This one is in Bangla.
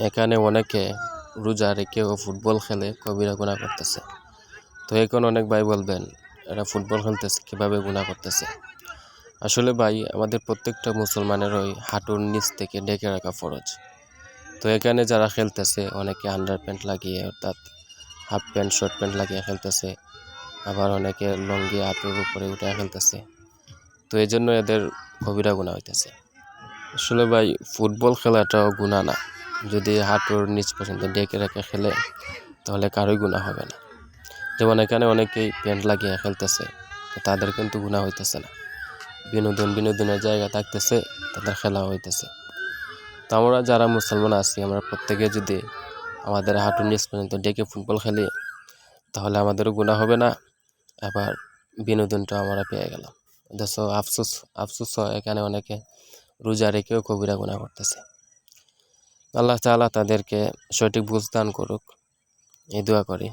এখানে অনেকে রোজা রেখেও ফুটবল খেলে কবিরা গুনাহ করতেছে। তো এখন অনেক ভাই বলবেন এরা ফুটবল খেলতেছে কীভাবে গুনাহ করতেছে। আসলে ভাই আমাদের প্রত্যেকটা মুসলমানের ওই হাঁটুর নিচ থেকে ঢেকে রাখা ফরজ। তো এখানে যারা খেলতেছে অনেকে আন্ডার প্যান্ট লাগিয়ে অর্থাৎ হাফ প্যান্ট শর্ট প্যান্ট লাগিয়ে খেলতেছে, আবার অনেকে লঙ্গি হাঁটুর উপরে উঠে খেলতেছে। তো এই জন্য এদের কবিরা গুনাহ হইতেছে। আসলে ভাই ফুটবল খেলাটাও গুনাহ না, যদি হাঁটুর নিচ পর্যন্ত ঢেকে রেখে খেলে তাহলে কারোই গুনাহ হবে না। যেমন এখানে অনেকেই প্যান্ট লাগিয়ে খেলতেছে, তাদের কিন্তু গুনাহ হইতেছে না। বিনোদনের জায়গা থাকতেছে, তাদের খেলা হইতেছে। তো আমরা যারা মুসলমান আছি আমরা প্রত্যেকে যদি আমাদের হাঁটুর নিচ পর্যন্ত ঢেকে ফুটবল খেলি তাহলে আমাদেরও গুনাহ হবে না, আবার বিনোদনটাও আমরা পেয়ে গেলাম। অথচ আফসোস হয় এখানে অনেকে রোজা রেখেও কবিরা গুনাহ করতেছে। আল্লাহ তাআলা তাদেরকে সঠিক বুঝ দান করুক, এই দোয়া করি।